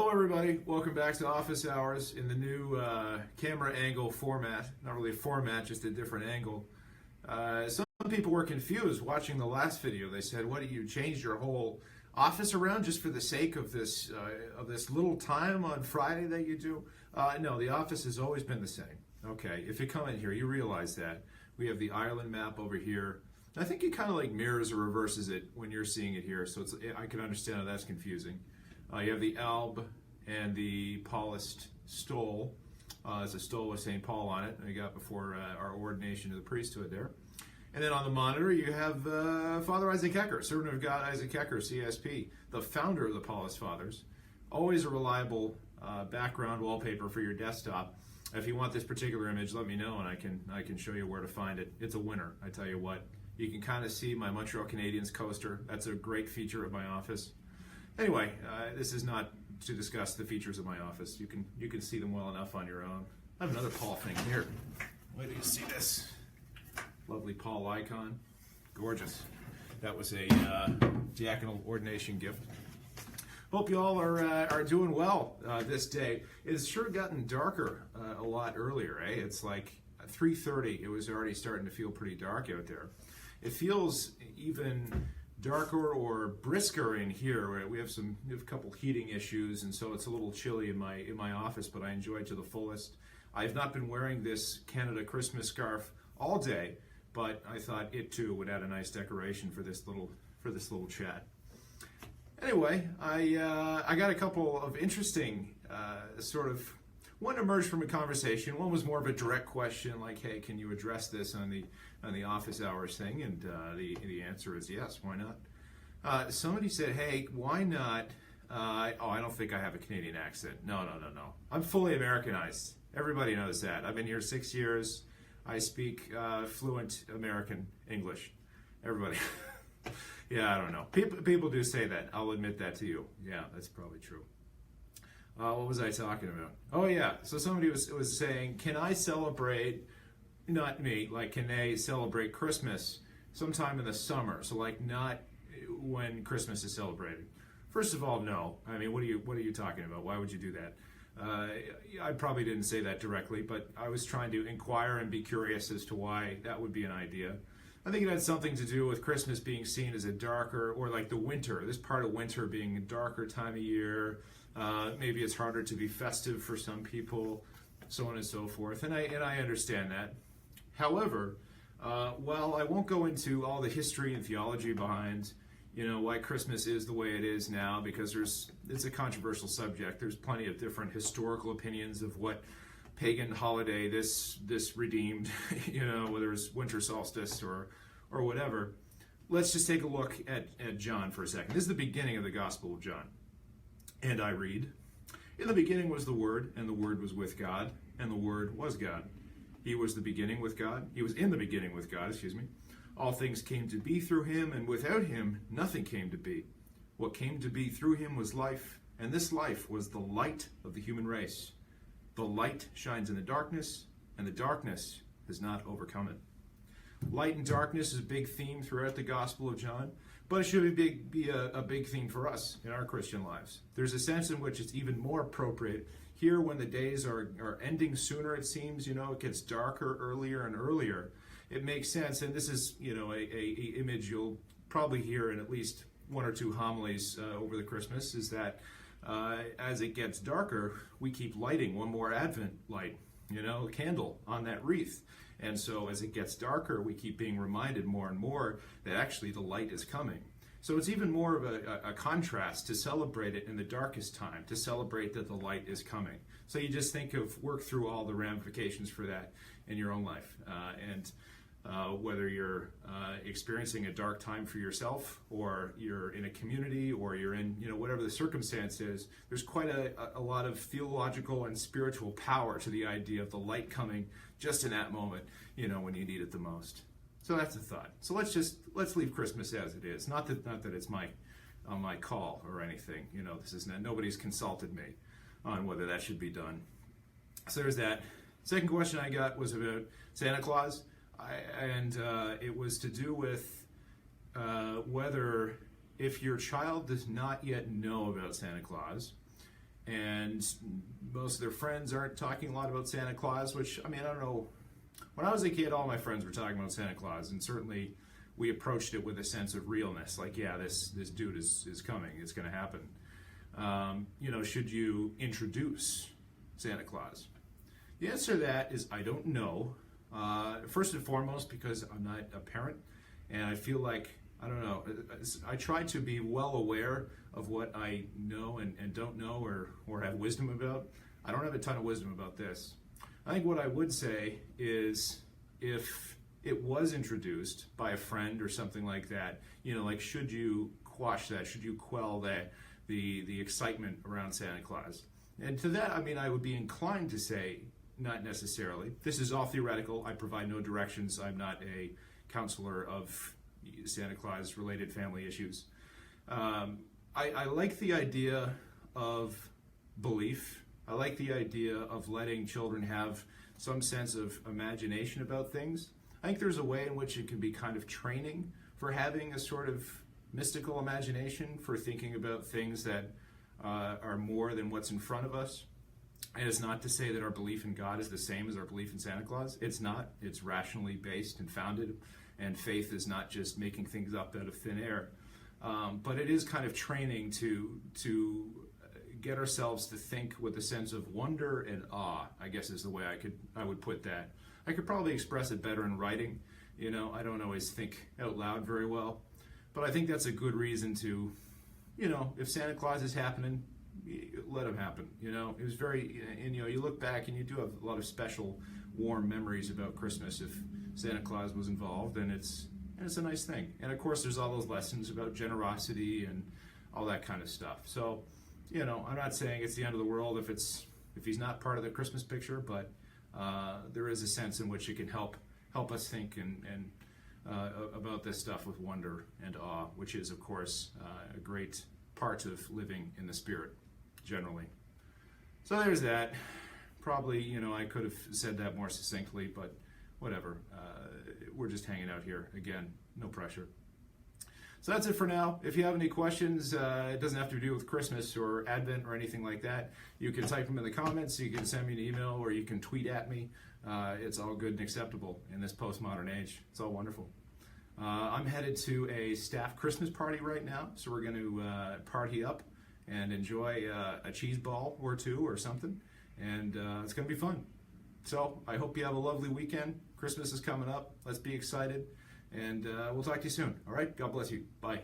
Hello everybody, welcome back to Office Hours in the new camera angle format. Not really a format, just a different angle. Some people were confused watching the last video. They said, what, you changed your whole office around just for the sake of this little time on Friday that you do? No, the office has always been the same. Okay, if you come in here, you realize that. We have the Ireland map over here. I think it kind of like mirrors or reverses it when you're seeing it here, so I can understand how that's confusing. You have the alb and the polished stole. It's a stole with St. Paul on it, I got before our ordination to the priesthood there. And then on the monitor you have Father Isaac Hecker, servant of God Isaac Hecker, CSP, the founder of the Paulist Fathers. Always a reliable background wallpaper for your desktop. If you want this particular image, let me know and I can show you where to find it. It's a winner, I tell you what. You can kind of see my Montreal Canadiens coaster. That's a great feature of my office. Anyway, this is not to discuss the features of my office. You can see them well enough on your own. I have another Paul thing here. Wait till you see this. Lovely Paul icon. Gorgeous. That was a diaconal ordination gift. Hope you all are doing well this day. It's sure gotten darker a lot earlier, eh? It's like 3:30. It was already starting to feel pretty dark out there. It feels even darker or brisker in here. We have a couple heating issues, and so it's a little chilly in my office, but I enjoy it to the fullest. I've not been wearing this Canada Christmas scarf all day, but I thought it too would add a nice decoration for this little chat. Anyway, I got a couple of interesting one emerged from a conversation. One was more of a direct question, like, "Hey, can you address this on the office hours thing?" And the answer is yes. Why not? Somebody said, "Hey, why not?" I don't think I have a Canadian accent. No. I'm fully Americanized. Everybody knows that. I've been here 6 years. I speak fluent American English. Everybody. Yeah, I don't know. People do say that. I'll admit that to you. Yeah, that's probably true. What was I talking about? Oh yeah, so somebody was saying, can I celebrate, not me, like can they celebrate Christmas sometime in the summer? So like not when Christmas is celebrated. First of all, no. I mean, what are you talking about? Why would you do that? I probably didn't say that directly, but I was trying to inquire and be curious as to why that would be an idea. I think it had something to do with Christmas being seen as a darker, or like the winter, this part of winter being a darker time of year. Maybe it's harder to be festive for some people, so on and so forth, and I understand that. However, while I won't go into all the history and theology behind, why Christmas is the way it is now, because it's a controversial subject. There's plenty of different historical opinions of what pagan holiday this redeemed, whether it's winter solstice or whatever. Let's just take a look at John for a second. This is the beginning of the Gospel of John. And I read, "In the beginning was the Word, and the Word was with God, and the Word was God. He was in the beginning with God, All things came to be through him, and without him nothing came to be. What came to be through him was life, and this life was the light of the human race. The light shines in the darkness, and the darkness has not overcome it." Light and darkness is a big theme throughout the Gospel of John, but it should be a big theme for us in our Christian lives. There's a sense in which it's even more appropriate here when the days are ending sooner, it seems, it gets darker earlier and earlier. It makes sense, and this is, a image you'll probably hear in at least one or two homilies over the Christmas, is that as it gets darker, we keep lighting one more Advent light, a candle on that wreath. And so as it gets darker, we keep being reminded more and more that actually the light is coming. So it's even more of a contrast to celebrate it in the darkest time, to celebrate that the light is coming. So you just work through all the ramifications for that in your own life. And whether you're experiencing a dark time for yourself, or you're in a community, or you're in, whatever the circumstance is, there's quite a lot of theological and spiritual power to the idea of the light coming just in that moment, when you need it the most. So that's a thought. So let's leave Christmas as it is. Not that it's my call or anything. This is nobody's consulted me on whether that should be done. So there's that. Second question I got was about Santa Claus. It was to do with whether, if your child does not yet know about Santa Claus, and most of their friends aren't talking a lot about Santa Claus, which, I mean, I don't know. When I was a kid, all my friends were talking about Santa Claus, and certainly we approached it with a sense of realness. Like, yeah, this dude is coming. It's going to happen. Should you introduce Santa Claus? The answer to that is I don't know. First and foremost, because I'm not a parent, and I feel like, I don't know, I try to be well aware of what I know and don't know or have wisdom about. I don't have a ton of wisdom about this. I think what I would say is, if it was introduced by a friend or something like that, like, should you quash that? Should you quell the excitement around Santa Claus? And to that, I mean, I would be inclined to say, not necessarily. This is all theoretical. I provide no directions. I'm not a counselor of Santa Claus related family issues. I like the idea of belief. I like the idea of letting children have some sense of imagination about things. I think there's a way in which it can be kind of training for having a sort of mystical imagination, for thinking about things that are more than what's in front of us. And it's not to say that our belief in God is the same as our belief in Santa Claus. It's not. It's rationally based and founded, and faith is not just making things up out of thin air. But it is kind of training to get ourselves to think with a sense of wonder and awe, I guess is the way I would put that. I could probably express it better in writing. I don't always think out loud very well. But I think that's a good reason to, if Santa Claus is happening, let him happen. It was very, and you look back and you do have a lot of special, warm memories about Christmas if Santa Claus was involved, and it's a nice thing. And of course, there's all those lessons about generosity and all that kind of stuff. So, I'm not saying it's the end of the world if he's not part of the Christmas picture, but there is a sense in which it can help us think and about this stuff with wonder and awe, which is, of course, a great part of living in the Spirit, generally. So there's that. Probably, I could have said that more succinctly, but whatever. We're just hanging out here. Again, no pressure. So that's it for now. If you have any questions, it doesn't have to do with Christmas or Advent or anything like that. You can type them in the comments, you can send me an email, or you can tweet at me. It's all good and acceptable in this postmodern age. It's all wonderful. I'm headed to a staff Christmas party right now, so we're going to party up and enjoy a cheese ball or two or something, and it's going to be fun. So I hope you have a lovely weekend. Christmas is coming up. Let's be excited, and we'll talk to you soon. All right? God bless you. Bye.